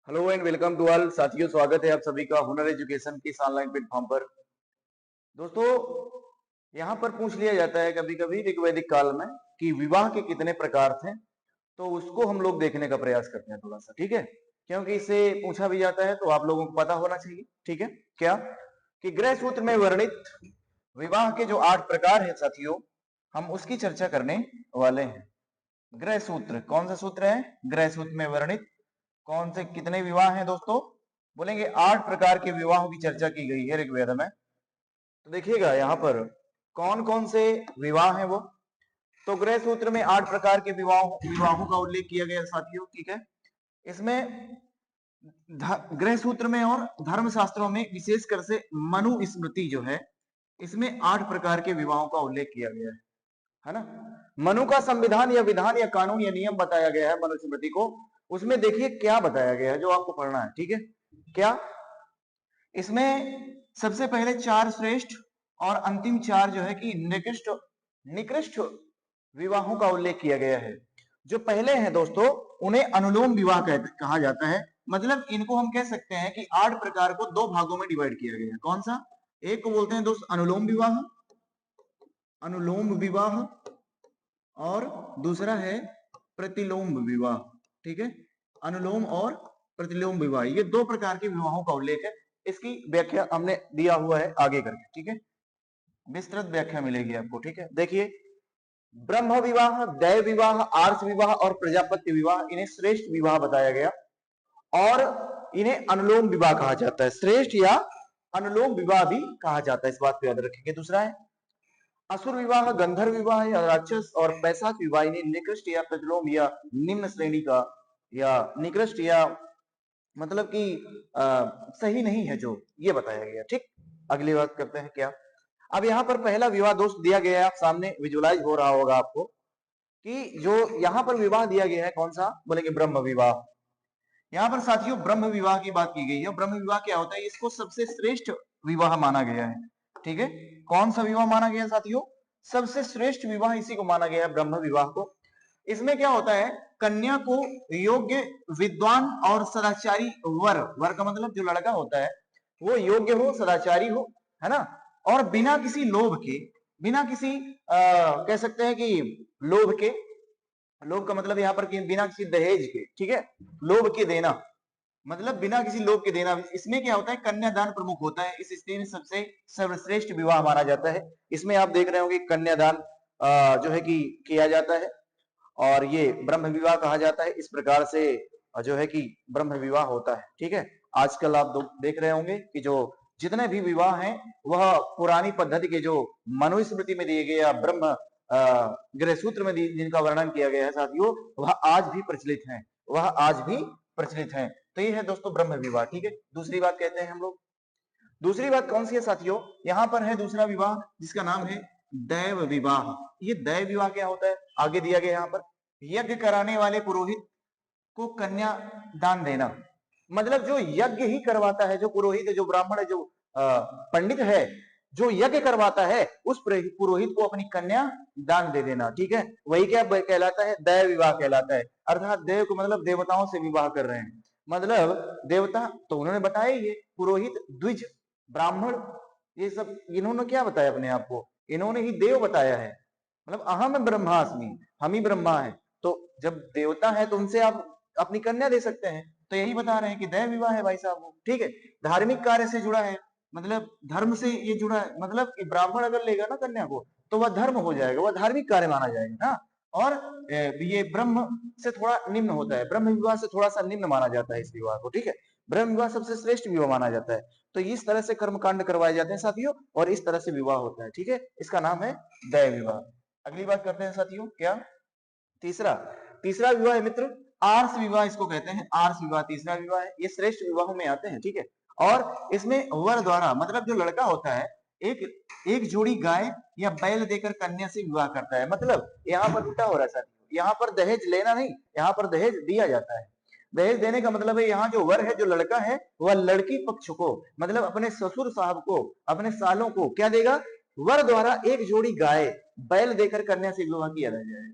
Hello and welcome to all साथियों, स्वागत है आप सभी का हुनर एजुकेशन की इस ऑनलाइन प्लेटफॉर्म पर। दोस्तों, यहाँ पर पूछ लिया जाता है कभी कभी ऋग्वैदिक काल में कि विवाह के कितने प्रकार थे। तो उसको हम लोग देखने का प्रयास करते हैं थोड़ा सा, ठीक है। क्योंकि इससे पूछा भी जाता है तो आप लोगों को पता होना चाहिए, ठीक है। क्या कि गृह सूत्र में वर्णित विवाह के जो 8 प्रकार है साथियों, हम उसकी चर्चा करने वाले हैं। गृह सूत्र कौन सा सूत्र है? गृह सूत्र में वर्णित कौन से कितने विवाह हैं दोस्तों? बोलेंगे 8 प्रकार के विवाहों की चर्चा की गई है ऋग्वेद में। तो देखिएगा यहाँ पर कौन कौन से विवाह हैं वो। तो गृह सूत्र में 8 प्रकार के विवाहों का उल्लेख किया गया साथियों, ठीक है। इसमें गृह सूत्र में और धर्म शास्त्रों में विशेषकर से मनु स्मृति जो है, इसमें 8 प्रकार के विवाहों का उल्लेख किया गया है ना। मनु का संविधान या विधान या कानून या नियम बताया गया है मनुस्मृति को। उसमें देखिए क्या बताया गया है जो आपको पढ़ना है, ठीक है। क्या इसमें सबसे पहले 4 श्रेष्ठ और अंतिम 4 जो है कि निकृष्ट निकृष्ट विवाहों का उल्लेख किया गया है। जो पहले हैं दोस्तों, उन्हें अनुलोम विवाह कहा जाता है। मतलब इनको हम कह सकते हैं कि 8 प्रकार को 2 भागों में डिवाइड किया गया है। कौन सा? एक को बोलते हैं दोस्त अनुलोम विवाह, अनुलोम विवाह, और दूसरा है प्रतिलोम विवाह, ठीक है। अनुलोम और प्रतिलोम विवाह, ये 2 प्रकार के विवाहों का उल्लेख है। इसकी व्याख्या हमने दिया हुआ है आगे करके, ठीक है। विस्तृत व्याख्या मिलेगी आपको, ठीक है। देखिए, ब्रह्म विवाह, दैव विवाह, आर्ष विवाह और प्रजापत्य विवाह, इन्हें श्रेष्ठ विवाह बताया गया और इन्हें अनुलोम विवाह कहा जाता है। श्रेष्ठ या अनुलोम विवाह भी कहा जाता है, इस बात को याद रखेंगे। दूसरा है असुर विवाह, गंधर्व विवाह या राक्षस और पैशाच विवाह, इन्हें निकृष्ट या प्रतिलोम या निम्न श्रेणी का या निकृष्ट या मतलब कि सही नहीं है जो, ये बताया गया, ठीक। अगली बात करते हैं क्या। अब यहाँ पर पहला विवाह दोस्त दिया गया है, आप सामने विजुअलाइज हो रहा होगा आपको कि जो यहाँ पर विवाह दिया गया है कौन सा, बोलेंगे ब्रह्म विवाह। यहाँ पर साथियों ब्रह्म विवाह की बात की गई है। ब्रह्म विवाह क्या होता है? इसको सबसे श्रेष्ठ विवाह माना गया है, ठीक है। कौन सा विवाह माना गया साथियों? सबसे श्रेष्ठ विवाह इसी को माना गया है, ब्रह्म विवाह को। इसमें क्या होता है? कन्या को योग्य, विद्वान और सदाचारी वर, वर का मतलब जो लड़का होता है वो योग्य हो, सदाचारी हो, है ना, और बिना किसी लोभ के, बिना किसी कह सकते हैं कि लोभ के, लोभ का मतलब यहाँ पर बिना किसी दहेज के, ठीक है, लोभ के देना, मतलब बिना किसी लोभ के देना। इसमें क्या होता है? कन्यादान प्रमुख होता है। इस स्थिति में सबसे सर्वश्रेष्ठ विवाह माना जाता है। इसमें आप देख रहे होंगे कन्यादान जो है कि किया जाता है और ये ब्रह्म विवाह कहा जाता है। इस प्रकार से जो है कि ब्रह्म विवाह होता है, ठीक है। आजकल आप देख रहे होंगे कि जो जितने भी विवाह हैं वह पुरानी पद्धति के जो मनुस्मृति में दिए गए या ब्रह्म गृह सूत्र में जिनका वर्णन किया गया है साथियों, वह आज भी प्रचलित हैं, वह आज भी प्रचलित हैं। तो ये है दोस्तों ब्रह्म विवाह, ठीक है। दूसरी बात कहते हैं हम लोग, दूसरी बात कौन सी है साथियों? यहाँ पर है दूसरा विवाह जिसका नाम है दैव विवाह। ये दैव विवाह क्या होता है? आगे दिया गया यहाँ पर, यज्ञ कराने वाले पुरोहित को कन्या दान देना। मतलब जो यज्ञ ही करवाता है, जो पुरोहित है, जो ब्राह्मण है, जो पंडित है, जो यज्ञ करवाता है, उस पुरोहित को अपनी कन्या दान दे देना, ठीक है। वही क्या कहलाता है? दैव विवाह कहलाता है। अर्थात देव को मतलब देवताओं से विवाह कर रहे हैं, मतलब देवता तो उन्होंने बताया ही है, पुरोहित, द्विज, ब्राह्मण, ये सब इन्होंने क्या बताया अपने आप को? इन्होंने ही देव बताया है। मतलब अहम ब्रह्मास्मि, हम ही ब्रह्मा है। तो जब देवता है तो उनसे आप अपनी कन्या दे सकते हैं। तो यही बता रहे हैं कि दैव विवाह है भाई साहब वो, ठीक है। धार्मिक कार्य से जुड़ा है, मतलब धर्म से ये जुड़ा है। मतलब कि ब्राह्मण अगर लेगा ना कन्या को तो वह धर्म हो जाएगा, वह धार्मिक कार्य माना जाएगा ना। और ये ब्रह्म से थोड़ा निम्न होता है, ब्रह्म विवाह से थोड़ा सा निम्न माना जाता है इस विवाह को, ठीक है। ब्रह्म विवाह सबसे श्रेष्ठ विवाह माना जाता है। तो इस तरह से कर्मकांड करवाए जाते हैं साथियों, और इस तरह से विवाह होता है, ठीक है। इसका नाम है दैव विवाह। अगली बात करते हैं साथियों, क्या? तीसरा, तीसरा विवाह है मित्र आर्ष विवाह, इसको कहते हैं आर्ष विवाह। तीसरा विवाह है, ये श्रेष्ठ विवाहों में आते हैं, ठीक है। और इसमें वर द्वारा, मतलब जो लड़का होता है, एक जोड़ी गाय या बैल देकर कन्या से विवाह करता है। मतलब यहाँ पर उल्टा हो रहा है साथियों, यहाँ पर दहेज लेना नहीं, यहाँ पर दहेज दिया जाता है। दहेज देने का मतलब है यहाँ जो वर है, जो लड़का है, वह लड़की पक्ष को, मतलब अपने ससुर साहब को, अपने सालों को क्या देगा? वर द्वारा एक जोड़ी गाय बैल देकर कन्या से विवाह किया जाएगा,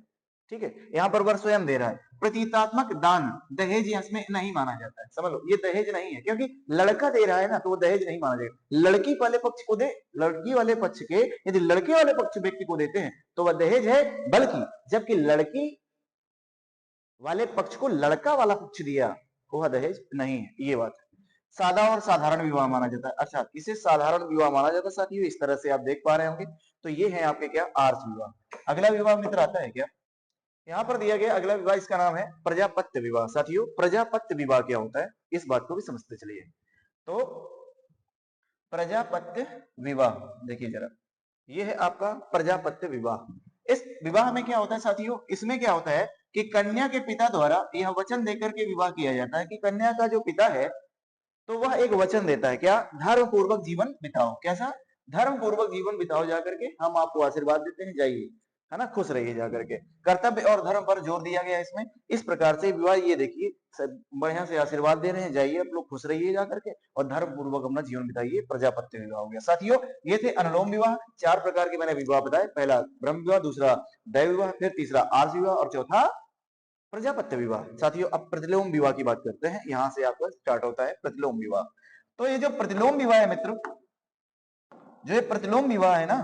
ठीक है, यहाँ पर वर स्वयं दे रहा है। प्रतीकात्मक दान, दहेज इसमें नहीं माना जाता है, समझ लो ये दहेज नहीं है, क्योंकि लड़का दे रहा है ना, तो वो दहेज नहीं माना जाएगा। लड़की वाले पक्ष को दे, लड़की वाले पक्ष के यदि लड़के वाले पक्ष व्यक्ति को देते हैं तो वह दहेज है, बल्कि जबकि लड़की वाले पक्ष को लड़का वाला पक्ष दिया वह दहेज नहीं है, ये बात है। सादा और साधारण विवाह माना जाता है, अच्छा इसे साधारण विवाह माना जाता है साथियों, इस तरह से आप देख पा रहे होंगे। तो ये है आपके क्या, आर्ष विवाह। अगला विवाह मित्र आता है क्या, यहाँ पर दिया गया अगला विवाह, इसका नाम है प्रजापत्य विवाह। साथियों प्रजापत्य विवाह क्या होता है, इस बात को भी समझते चलिए। तो प्रजापत्य विवाह देखिए जरा, ये है आपका प्रजापत्य विवाह। इस विवाह में क्या होता है साथियों, इसमें क्या होता है कि कन्या के पिता द्वारा यह वचन देकर के विवाह किया जाता है कि कन्या का जो पिता है तो वह एक वचन देता है, क्या, धर्म पूर्वक जीवन बिताओ। कैसा, धर्म पूर्वक जीवन बिताओ जाकर के, हम आपको आशीर्वाद देते हैं, जाइए, है ना, खुश रहिए जाकर के। कर्तव्य और धर्म पर जोर दिया गया है इसमें। इस प्रकार से विवाह, ये देखिए बढ़िया से आशीर्वाद दे रहे हैं, जाइए आप लोग खुश रहिए जाकर के और धर्म पूर्वक अपना जीवन बिताइए, प्रजापत्य विवाह हो गया। साथियों ये थे अनुलोम विवाह, 4 प्रकार के मैंने विवाह बताए, पहला ब्रह्म विवाह, दूसरा दैव विवाह, फिर तीसरा आर्ष विवाह और चौथा प्रजापत्य विवाह। साथियों अब प्रतिलोम विवाह की बात करते हैं, यहां से आपका स्टार्ट होता है प्रतिलोम विवाह। तो ये जो प्रतिलोम विवाह है मित्र, जो ये प्रतिलोम विवाह है ना,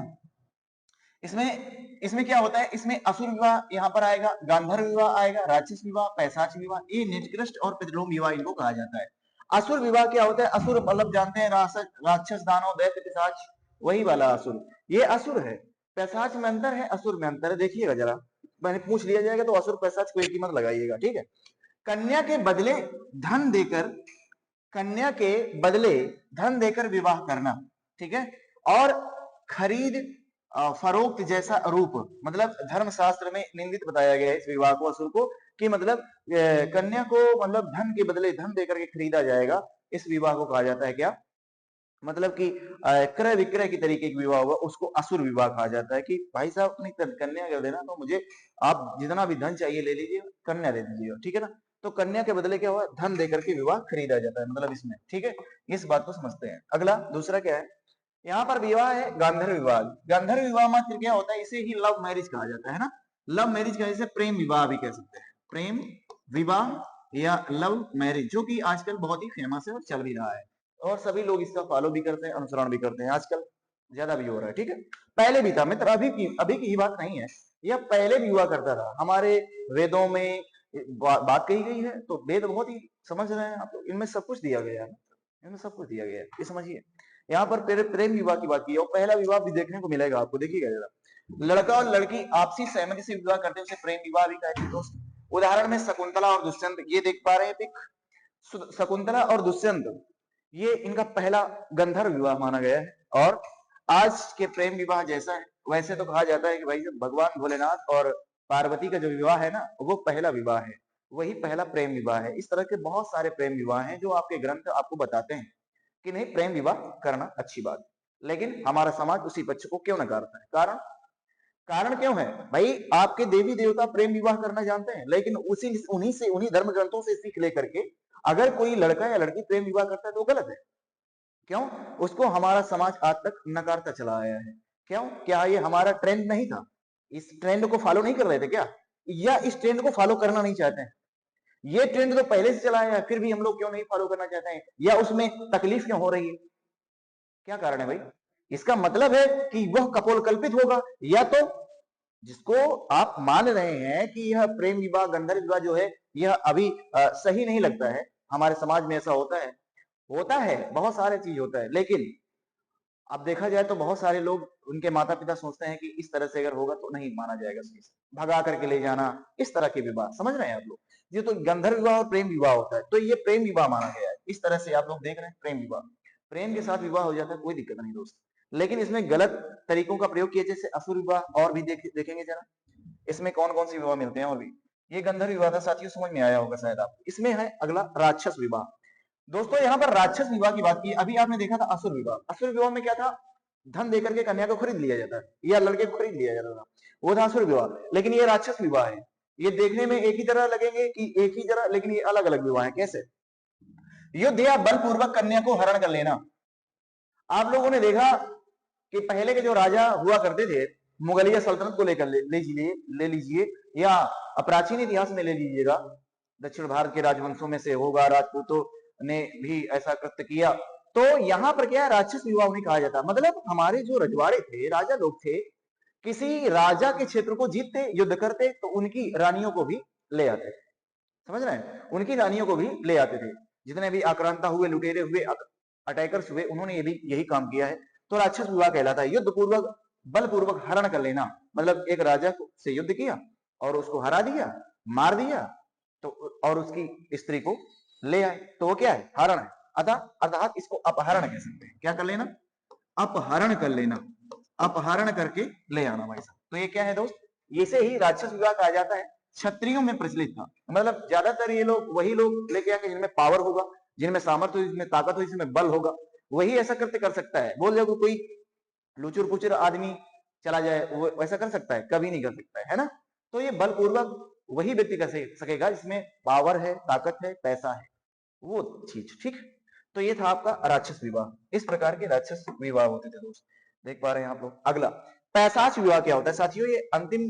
इसमें क्या होता है, इसमें असुर विवाह यहाँ पर आएगा, गांधर्व विवाह आएगा, राक्षस विवाह, पैशाच विवाह, ये निकृष्ट और प्रतिलोम विवाह इनको कहा जाता है। असुर विवाह क्या होता है, असुर मतलब जानते हैं राक्षस, दानव, दैत्य, पिशाच, वही वाला असुर, ये असुर है। पैशाच में अंतर है, असुर में अंतर है, देखिएगा जरा, मैंने पूछ लिया जाएगा तो असुर पैशाच को एक ही मत लगाइएगा, ठीक है। कन्या के बदले धन देकर, कन्या के बदले धन देकर विवाह करना, ठीक है, और खरीद फरोख्त जैसा रूप, मतलब धर्मशास्त्र में निंदित बताया गया है इस विवाह को, असुर को, कि मतलब कन्या को मतलब धन के बदले धन देकर के खरीदा जाएगा, इस विवाह को कहा जाता है क्या, मतलब कि क्रय विक्रय की तरीके का विवाह होगा, उसको असुर विवाह कहा जाता है। कि भाई साहब अपनी कन्या कर देना, तो मुझे आप जितना भी धन चाहिए ले लीजिए, कन्या दे दीजिए, ठीक है ना। तो कन्या के बदले क्या हुआ, धन देकर के विवाह खरीदा जाता है, मतलब इसमें, ठीक है, इस बात को समझते हैं। अगला दूसरा क्या है, यहाँ पर विवाह है गांधर्व विवाह। गांधर्व विवाह मात्र क्या होता है, इसे ही लव मैरिज कहा जाता है ना, लव मैरिज का, इसे प्रेम विवाह भी कह सकते हैं, प्रेम विवाह या लव मैरिज, जो कि आजकल बहुत ही फेमस है और चल भी रहा है, और सभी लोग इसका फॉलो भी करते हैं, अनुसरण भी करते हैं, आजकल ज्यादा भी हो रहा है, ठीक है। पहले भी था मित्र, अभी की ही बात नहीं है, यह पहले भी हुआ करता था। हमारे वेदों में बात कही गई है, तो वेद बहुत ही समझ रहे हैं आप लोग, इनमें सब कुछ दिया गया है, इनमें सब कुछ दिया गया है, ये समझिए। यहाँ पर प्रेम विवाह की बात की है, और पहला विवाह भी देखने को मिलेगा आपको, देखिएगा जरा, लड़का और लड़की आपसी सहमति से विवाह करते हैं, उसे प्रेम विवाह भी कहते हैं दोस्त। उदाहरण में शकुंतला और दुष्यंत, ये देख पा रहे हैं पिक, शकुंतला और दुष्यंत, ये इनका पहला गंधर्व विवाह माना गया है। और आज के प्रेम विवाह जैसा है, वैसे तो कहा जाता है कि भाई भगवान भोलेनाथ और पार्वती का जो विवाह है ना, वो पहला विवाह है, वही पहला प्रेम विवाह है। इस तरह के बहुत सारे प्रेम विवाह हैं जो आपके ग्रंथ आपको बताते हैं कि नहीं, प्रेम विवाह करना अच्छी बात, लेकिन हमारा समाज उसी पक्ष को क्यों नकारता है। कारण कारण क्यों है भाई, आपके देवी देवता प्रेम विवाह करना जानते हैं, लेकिन उन्हीं धर्म ग्रंथों से सीख लेकर के अगर कोई लड़का या लड़की प्रेम विवाह करता है तो गलत है। क्यों, उसको हमारा समाज आज तक नकारता चला आया है। क्यों, क्या ये हमारा ट्रेंड नहीं था, इस ट्रेंड को फॉलो नहीं कर रहे थे क्या, या इस ट्रेंड को फॉलो करना नहीं चाहते हैं। ये ट्रेंड तो पहले से चला है, फिर भी हम लोग क्यों नहीं फॉलो करना चाहते हैं, या उसमें तकलीफ क्यों हो रही है, क्या कारण है भाई। इसका मतलब है कि वह कपोलकल्पित होगा, या तो जिसको आप मान रहे हैं कि यह प्रेम विवाह, गंधर्व विवाह जो है, यह अभी सही नहीं लगता है। हमारे समाज में ऐसा होता है बहुत सारे चीज होता है, लेकिन अब देखा जाए तो बहुत सारे लोग, उनके माता पिता सोचते हैं कि इस तरह से अगर होगा तो नहीं माना जाएगा, भगा करके ले जाना, इस तरह के विवाह, समझ रहे हैं आप लोग। ये तो गंधर्व विवाह और प्रेम विवाह होता है, तो ये प्रेम विवाह माना गया है, इस तरह से आप लोग देख रहे हैं। प्रेम विवाह, प्रेम के साथ विवाह हो जाता है, कोई दिक्कत नहीं दोस्त, लेकिन इसमें गलत तरीकों का प्रयोग किया, जैसे असुर विवाह, और भी देखेंगे जरा इसमें कौन कौन से विवाह मिलते हैं। और भी ये गंधर्व विवाह था साथियों, समझ में आया होगा शायद आपको। इसमें है अगला राक्षस विवाह। दोस्तों यहाँ पर राक्षस विवाह की बात की, अभी आपने देखा था असुर विवाह। असुर विवाह में क्या था, धन देकर के कन्या को खरीद लिया जाता है, या लड़के को खरीद लिया जाता था, वो था असुर विवाह। लेकिन ये राक्षस विवाह है, ये देखने में एक ही तरह लगेंगे कि एक ही तरह, लेकिन ये अलग अलग विवाह है। कैसे, युद्ध या बलपूर्वक कन्या को हरण कर लेना। आप लोगों ने देखा कि पहले के जो राजा हुआ करते थे, मुगलिया सल्तनत को लेकर ले लीजिए, या प्राचीन इतिहास में ले लीजिएगा, दक्षिण भारत के राजवंशों में से होगा, राजपूतों ने भी ऐसा कृत्य किया। तो यहाँ पर क्या है, राक्षस विवाह उन्हें कहा जाता है। मतलब हमारे जो रजवाड़े थे, राजा लोग थे, किसी राजा के क्षेत्र को जीतते, युद्ध करते, तो उनकी रानियों को भी ले आते थे। समझ रहे हैं, उनकी रानियों को भी ले आते थे। जितने भी आक्रांता हुए, लुटेरे हुए, अटैकर्स हुए, उन्होंने ये भी यही काम किया है। तो राक्षस विवाह कहलाता है। युद्ध पूर्वक, बलपूर्वक हरण कर लेना, मतलब एक राजा से युद्ध किया और उसको हरा दिया, मार दिया, तो और उसकी स्त्री को ले आए, तो वो क्या है, हरण है। अर्थात इसको अपहरण कह सकते हैं। क्या कर लेना, अपहरण कर लेना, अपहरण करके ले आना भाई साहब। तो ये क्या है दोस्त, इसे ही राक्षस विवाह कहा जाता है। क्षत्रियों में प्रचलित था, मतलब ज्यादातर ये लोग वही लोग लेके आके जिनमें पावर होगा, जिनमें सामर्थ्य होगी, जिनमें ताकत होगी, जिनमें बल होगा, वही ऐसा कृत्य कर सकता है। बोल जाओ कोई लुचुर पुचुर आदमी चला जाए, वो ऐसा कर सकता है? कभी नहीं कर सकता है ना। तो ये बलपूर्वक वही व्यक्ति कर सकेगा जिसमें पावर है, ताकत है, पैसा है, वो चीज। ठीक, तो ये था आपका राक्षस विवाह। इस प्रकार के राक्षस विवाह होते थे दोस्त, देख पा रहे हैं आप लोग। अगला पैशाच विवाह क्या होता है साथियों? ये अंतिम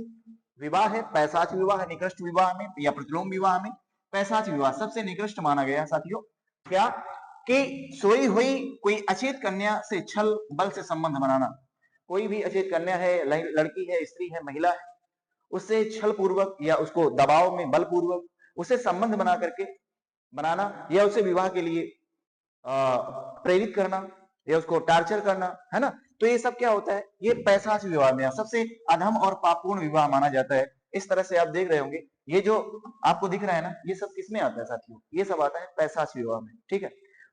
विवाह है, पैशाच विवाह है। निकृष्ट विवाह में या प्रतिलोम विवाह में पैशाच विवाह सबसे निकृष्ट माना गया है साथियों। क्या कि सोई हुई कोई अचेत कन्या से छल बल से संबंध बनाना। कोई भी अचेत कन्या है, लड़की है, स्त्री है, महिला है, उससे छल पूर्वक या उसको दबाव में बलपूर्वक उसे संबंध बना करके बनाना, या उसे विवाह के लिए प्रेरित करना, या उसको टार्चर करना, है ना। तो ये सब क्या होता है, ये पैशाच विवाह में सबसे अधम और पापपूर्ण विवाह माना जाता है। इस तरह से आप देख रहे होंगे, ये जो आपको दिख रहा है ना, ये सब किसमें आता है साथियों? ये सब आता है पैशाच विवाह में। ठीक है,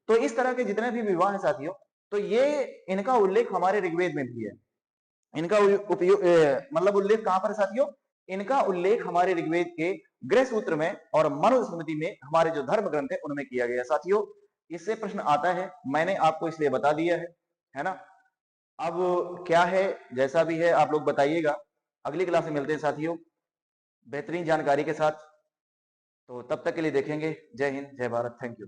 तो इस तरह के जितने भी विवाह है साथियों, तो ये इनका उल्लेख हमारे ऋग्वेद में भी है। इनका उपयोग मतलब उल्लेख कहां पर साथियों? इनका उल्लेख हमारे ऋग्वेद के गृह सूत्र में और मनुस्मृति में, हमारे जो धर्म ग्रंथ है उनमें किया गया साथियों। इससे प्रश्न आता है, मैंने आपको इसलिए बता दिया है ना। अब क्या है, जैसा भी है आप लोग बताइएगा। अगली क्लास में मिलते हैं साथियों बेहतरीन जानकारी के साथ। तो तब तक के लिए देखेंगे। जय हिंद, जय भारत, थैंक यू।